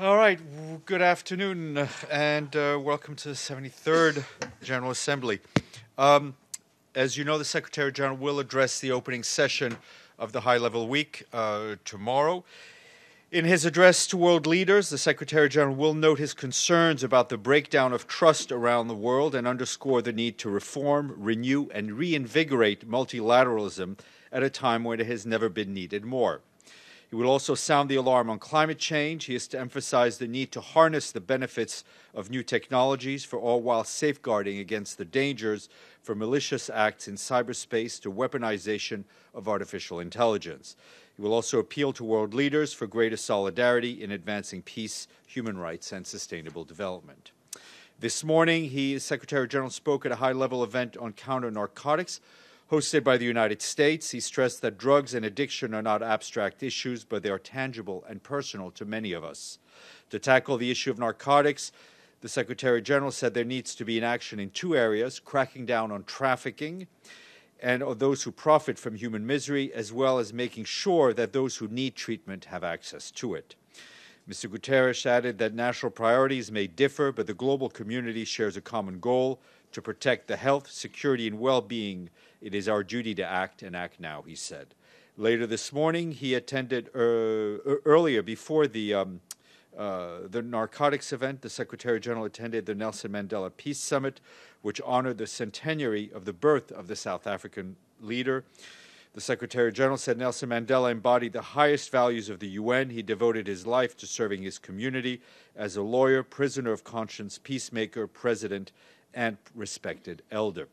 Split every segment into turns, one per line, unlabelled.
All right, good afternoon, and welcome to the 73rd General Assembly. As you know, the Secretary General will address the opening session of the high-level week tomorrow. In his address to world leaders, the Secretary General will note his concerns about the breakdown of trust around the world and underscore the need to reform, renew, and reinvigorate multilateralism at a time when it has never been needed more. He will also sound the alarm on climate change. He is to emphasize the need to harness the benefits of new technologies for all while safeguarding against the dangers from malicious acts in cyberspace to weaponization of artificial intelligence. He will also appeal to world leaders for greater solidarity in advancing peace, human rights, and sustainable development. This morning, Secretary General spoke at a high-level event on counter-narcotics hosted by the United States. He stressed that drugs and addiction are not abstract issues, but they are tangible and personal to many of us. To tackle the issue of narcotics, the Secretary General said there needs to be an action in two areas: cracking down on trafficking and those who profit from human misery, as well as making sure that those who need treatment have access to it. Mr. Guterres added that national priorities may differ, but the global community shares a common goal: to protect the health, security, and well-being. It is our duty to act, and act now, he said. Later this morning, he attended, earlier before the narcotics event, the Secretary General attended the Nelson Mandela Peace Summit, which honored the centenary of the birth of the South African leader. The Secretary General said Nelson Mandela embodied the highest values of the UN. He devoted his life to serving his community as a lawyer, prisoner of conscience, peacemaker, president, and respected elder.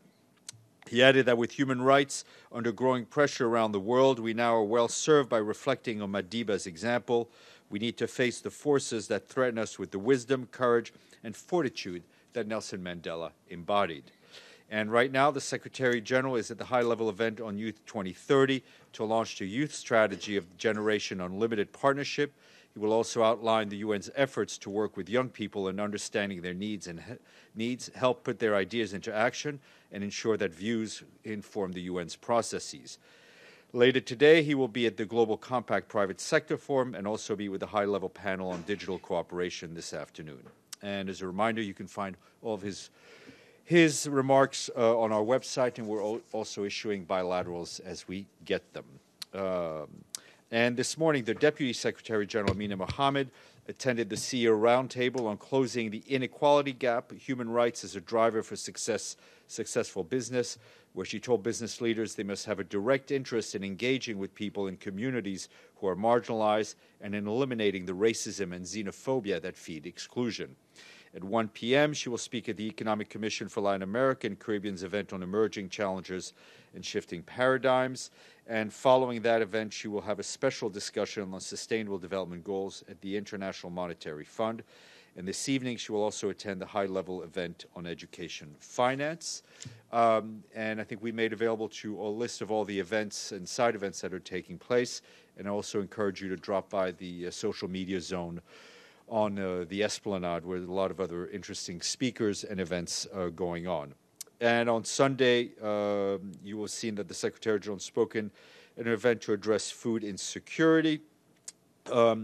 He added that with human rights under growing pressure around the world, we now are well served by reflecting on Madiba's example. We need to face the forces that threaten us with the wisdom, courage, and fortitude that Nelson Mandela embodied. And right now, the Secretary General is at the high-level event on Youth 2030 to launch the youth strategy of Generation Unlimited Partnership. He will also outline the UN's efforts to work with young people in understanding their needs, help put their ideas into action, and ensure that views inform the UN's processes. Later today, he will be at the Global Compact Private Sector Forum and also be with a high-level panel on digital cooperation this afternoon. And as a reminder, you can find all of his remarks on our website, and we're also issuing bilaterals as we get them. And this morning, the Deputy Secretary General, Amina Mohammed, attended the CEO Roundtable on closing the inequality gap, human rights as a driver for successful business, where she told business leaders they must have a direct interest in engaging with people in communities who are marginalized and in eliminating the racism and xenophobia that feed exclusion. At 1 p.m., she will speak at the Economic Commission for Latin America and Caribbean's event on emerging challenges and shifting paradigms. And following that event, she will have a special discussion on sustainable development goals at the International Monetary Fund. And this evening, she will also attend the high-level event on education finance. And I think we made available to you a list of all the events and side events that are taking place. And I also encourage you to drop by the social media zone on the Esplanade, where a lot of other interesting speakers and events are going on. And on Sunday, you will have seen that the Secretary General spoke in an event to address food insecurity.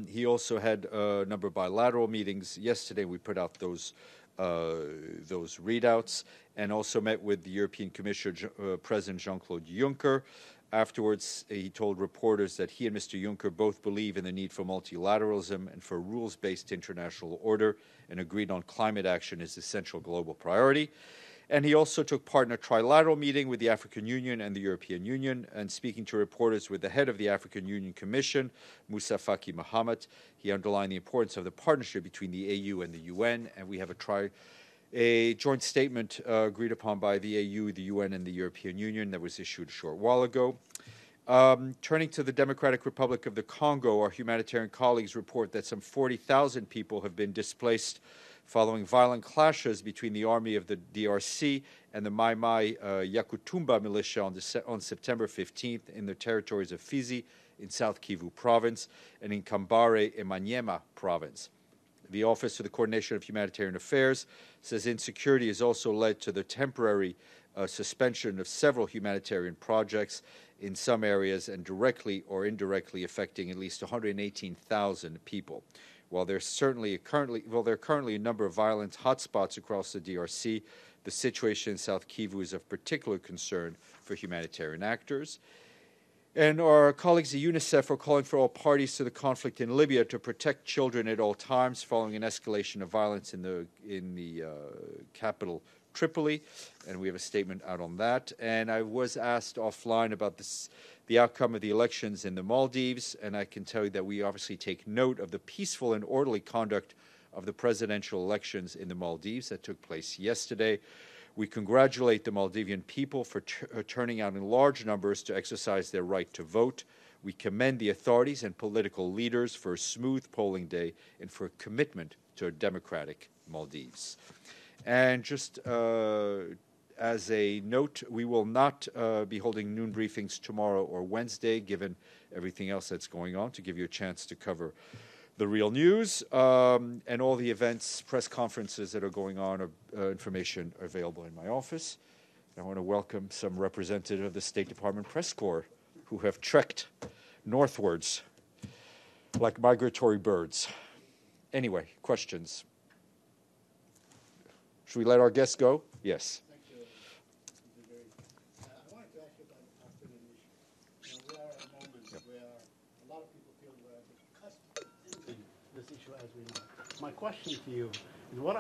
He also had a number of bilateral meetings. Yesterday, we put out those readouts, and also met with the European Commission President Jean-Claude Juncker. Afterwards, he told reporters that he and Mr. Juncker both believe in the need for multilateralism and for a rules-based international order, and agreed on climate action as essential global priority. And he also took part in a trilateral meeting with the African Union and the European Union, and speaking to reporters with the head of the African Union Commission, Moussa Faki Mohamed, he underlined the importance of the partnership between the AU and the UN, and we have a joint statement agreed upon by the AU, the UN, and the European Union that was issued a short while ago. Turning to the Democratic Republic of the Congo, our humanitarian colleagues report that some 40,000 people have been displaced following violent clashes between the army of the DRC and the Mai Mai Yakutumba militia on September 15th in the territories of Fizi in South Kivu province and in Kambare and Maniema province. The Office for the Coordination of Humanitarian Affairs says insecurity has also led to the temporary suspension of several humanitarian projects in some areas and directly or indirectly affecting at least 118,000 people. While there are currently a number of violent hotspots across the DRC, the situation in South Kivu is of particular concern for humanitarian actors. And our colleagues at UNICEF are calling for all parties to the conflict in Libya to protect children at all times following an escalation of violence in the capital, Tripoli. And we have a statement out on that. And I was asked offline about the outcome of the elections in the Maldives, and I can tell you that we obviously take note of the peaceful and orderly conduct of the presidential elections in the Maldives that took place yesterday. We congratulate the Maldivian people for turning out in large numbers to exercise their right to vote. We commend the authorities and political leaders for a smooth polling day and for a commitment to a democratic Maldives. And just as a note, we will not be holding noon briefings tomorrow or Wednesday, given everything else that's going on, to give you a chance to cover the real news, and all the events, press conferences that are going on, information are available in my office. I want to welcome some representative of the State Department Press Corps who have trekked northwards like migratory birds. Anyway, questions? Should we let our guests go? Yes.
Thank you. I wanted to ask you about the Palestinian issue. We are at a moment where a lot of people feel we're at the cusp of ending this issue as we know. My question to you is, what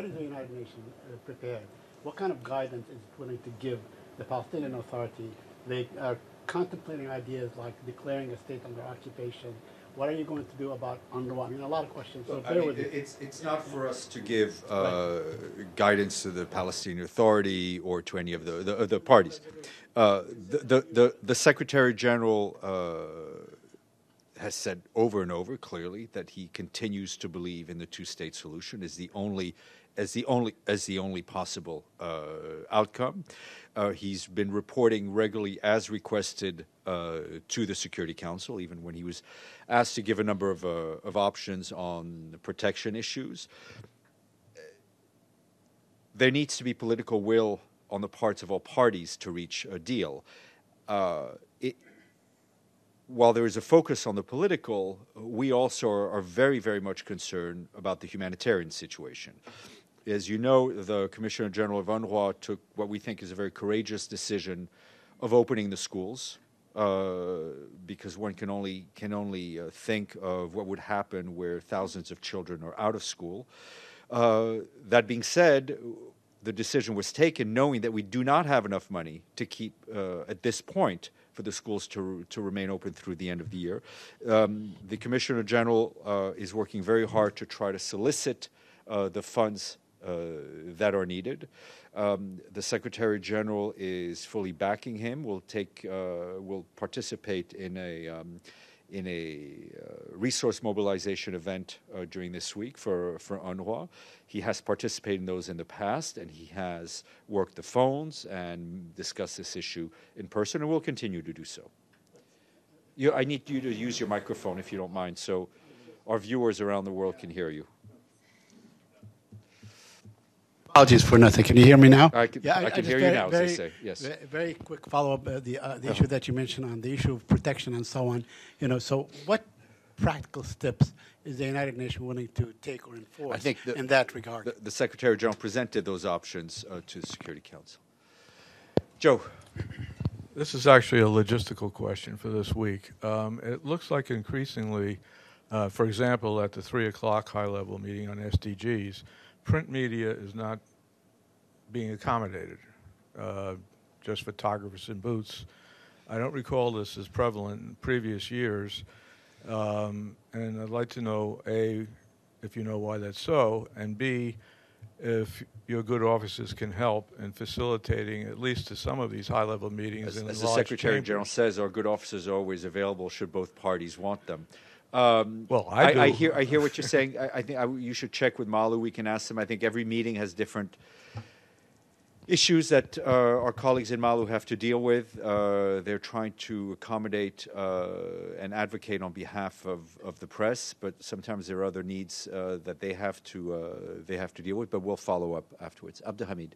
is the United Nations prepared? What kind of guidance is it willing to give the Palestinian Authority? They are contemplating ideas like declaring a state under occupation. What are you going to do about UNRWA? I mean, a lot of questions. So
it's not for us to give guidance to the Palestinian Authority or to any of the parties. The Secretary General has said over and over clearly that he continues to believe in the two-state solution as the only possible outcome. He's been reporting regularly as requested to the Security Council, even when he was asked to give a number of options on protection issues. There needs to be political will on the parts of all parties to reach a deal. While there is a focus on the political, we also are very, very much concerned about the humanitarian situation. As you know, the Commissioner General of UNRWA took what we think is a very courageous decision of opening the schools, because one can only think of what would happen where thousands of children are out of school. That being said, the decision was taken knowing that we do not have enough money to keep, at this point, for the schools to remain open through the end of the year. The Commissioner General is working very hard to try to solicit the funds that are needed. The Secretary General is fully backing him. Will participate in a resource mobilization event during this week for UNRWA. He has participated in those in the past, and he has worked the phones and discussed this issue in person, and will continue to do so. I need you to use your microphone, if you don't mind, so our viewers around the world can hear you.
Apologies for nothing. Can you hear me now?
I can hear you now, as they say. Yes.
Very quick follow-up. The issue that you mentioned on the issue of protection and so on. So what practical steps is the United Nations willing to take or enforce in that regard?
The Secretary General presented those options to the Security Council. Joe.
This is actually a logistical question for this week. It looks like increasingly, for example, at the 3 o'clock high-level meeting on SDGs, print media is not being accommodated, just photographers in booths. I don't recall this as prevalent in previous years, and I'd like to know, A, if you know why that's so, and B, if your good officers can help in facilitating at least to some of these high-level meetings.
As the Secretary General says, our good officers are always available should both parties want them. Well, I hear what you're saying. I think you should check with Malu. We can ask them. I think every meeting has different issues that our colleagues in Malu have to deal with. They're trying to accommodate and advocate on behalf of the press, but sometimes there are other needs that they have to deal with. But we'll follow up afterwards. Abdelhamid.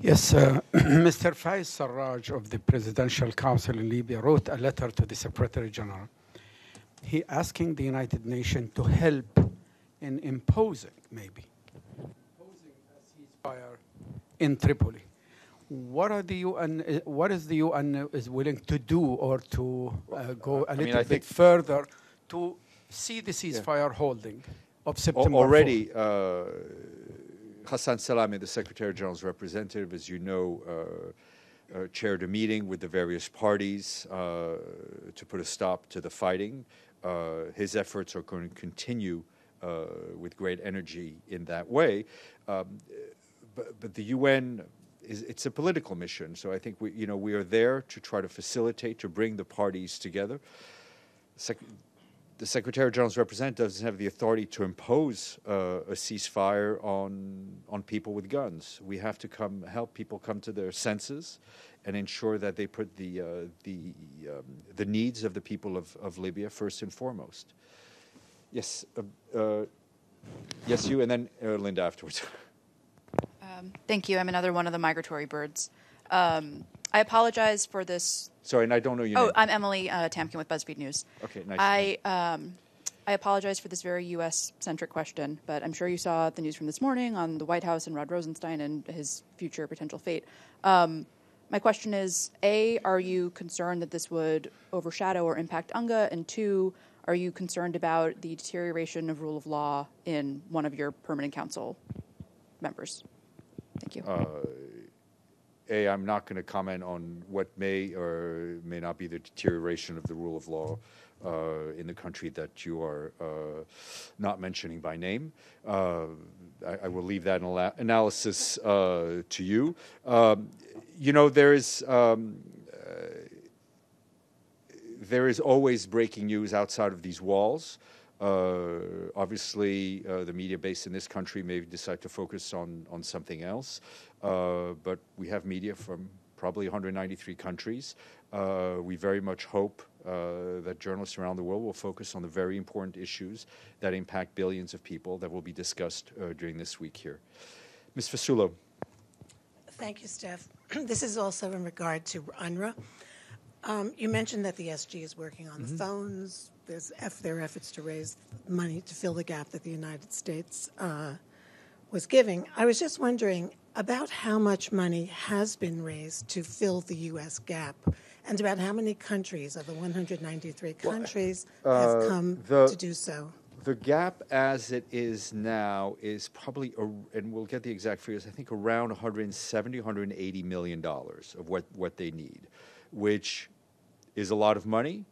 Yes, Mr. Faiz Sarraj of the Presidential Council in Libya wrote a letter to the Secretary General he asking the United Nations to help in imposing a ceasefire in Tripoli. What are the UN? What is the UN is willing to do, or to go a little bit further to see the ceasefire holding of September
already? 4th? Hassan Salami, the Secretary General's representative, as you know, chaired a meeting with the various parties to put a stop to the fighting. His efforts are going to continue with great energy in that way. But the UN, it's a political mission, so I think we are there to try to facilitate, to bring the parties together. The Secretary General's representative doesn't have the authority to impose a ceasefire on people with guns. We have to help people come to their senses and ensure that they put the needs of the people of Libya first and foremost. Yes, yes, you, and then Linda afterwards.
Thank you. I'm another one of the migratory birds. I apologize for this.
Sorry, and I don't know your name.
I'm Emily Tamkin with BuzzFeed News.
Okay, nice.
I apologize for this very U.S.-centric question, but I'm sure you saw the news from this morning on the White House and Rod Rosenstein and his future potential fate. My question is, A, are you concerned that this would overshadow or impact UNGA? And 2, are you concerned about the deterioration of rule of law in one of your permanent council members? Thank you.
I'm not going to comment on what may or may not be the deterioration of the rule of law in the country that you are not mentioning by name. I will leave that analysis to you. There is always breaking news outside of these walls. Obviously, the media base in this country may decide to focus on something else, but we have media from probably 193 countries. We very much hope that journalists around the world will focus on the very important issues that impact billions of people that will be discussed during this week here. Ms. Fasulo.
Thank you, Steph. This is also in regard to UNRWA. You mentioned that the SG is working on the phones. There are efforts to raise money to fill the gap that the United States was giving. I was just wondering about how much money has been raised to fill the U.S. gap, and about how many countries of the 193 countries have come to do so.
The gap as it is now is probably, and we'll get the exact figures, I think around $170, $180 million of what they need, which is a lot of money,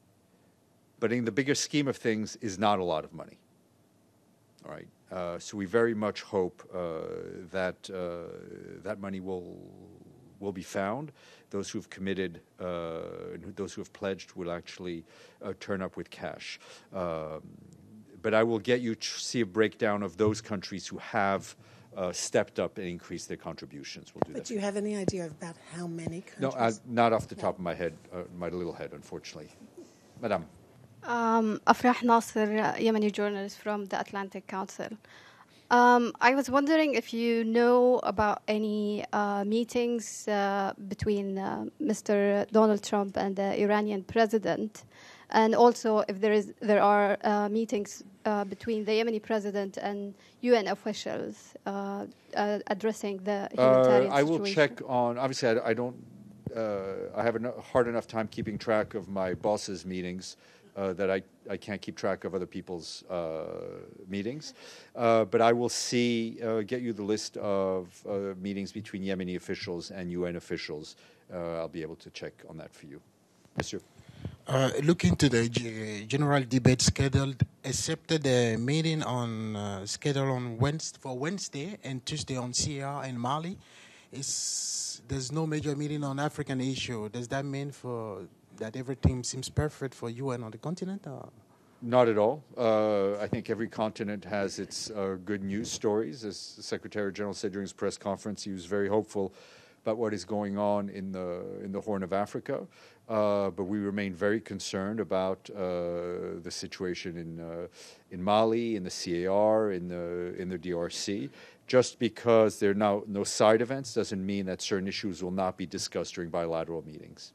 but in the bigger scheme of things is not a lot of money. All right. So we very much hope that that money will be found. Those who have committed, those who have pledged will actually turn up with cash. But I will get you to see a breakdown of those countries who have stepped up and increased their contributions. We'll do that.
But do you have any idea about how many countries?
No, not off the top of my head, my little head, unfortunately. Madame.
Afrah Nasser, Yemeni journalist from the Atlantic Council. I was wondering if you know about any meetings between Mr. Donald Trump and the Iranian president, and also if there are meetings between the Yemeni president and UN officials addressing the humanitarian situation.
I will check on. Obviously, I don't. I have a hard enough time keeping track of my boss's meetings. That I can't keep track of other people's meetings. But I will get you the list of meetings between Yemeni officials and UN officials. I'll be able to check on that for you. Yes, sir.
Looking to the general debate scheduled, except the meeting scheduled on Wednesday and Tuesday on CAR and Mali, there's no major meeting on African issue. Does that mean that everything seems perfect for UN on the continent? Or?
Not at all. I think every continent has its good news stories. As the Secretary General said during his press conference, he was very hopeful about what is going on in the Horn of Africa. But we remain very concerned about the situation in Mali, in the CAR, in the DRC. Just because there are no side events doesn't mean that certain issues will not be discussed during bilateral meetings.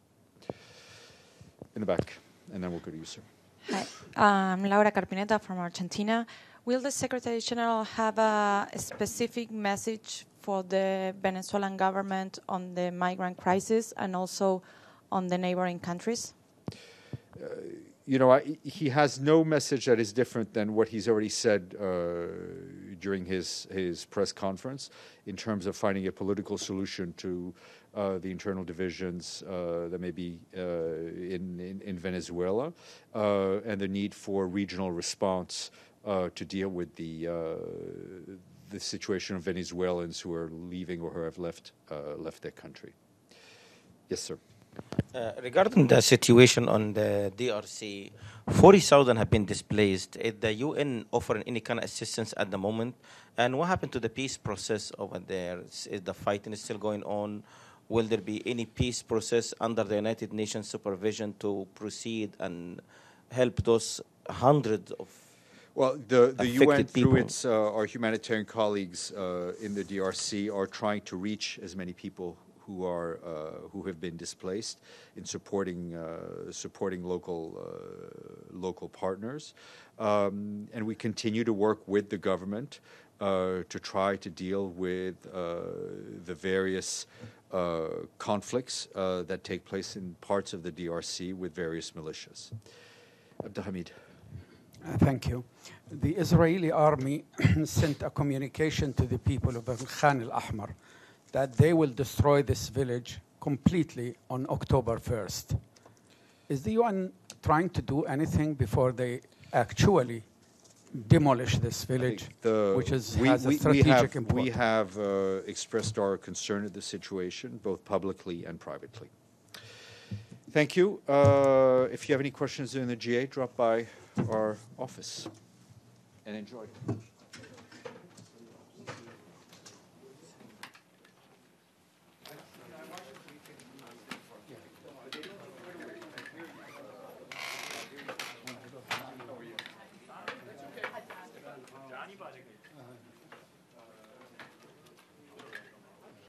In the back, and then we'll go to you, sir.
Hi, I'm Laura Carpineta from Argentina. Will the Secretary General have a specific message for the Venezuelan government on the migrant crisis and also on the neighboring countries?
He has no message that is different than what he's already said during his press conference in terms of finding a political solution to the internal divisions that may be in Venezuela and the need for regional response to deal with the situation of Venezuelans who are leaving or who have left their country. Yes, sir.
Regarding the situation on the DRC, 40,000 have been displaced. Is the UN offering any kind of assistance at the moment? And what happened to the peace process over there? Is the fighting still going on? Will there be any peace process under the United Nations supervision to proceed and help those hundreds of
the UN,
people?
through its our humanitarian colleagues in the DRC, are trying to reach as many people who have been displaced in supporting local partners, and we continue to work with the government to try to deal with the various conflicts that take place in parts of the DRC with various militias. Abdelhamid.
Thank you. The Israeli army sent a communication to the people of Khan al-Ahmar that they will destroy this village completely on October 1st. Is the UN trying to do anything before they actually demolish this village, which has a strategic importance?
We have expressed our concern at the situation, both publicly and privately. Thank you. If you have any questions in the GA, drop by our office and enjoy.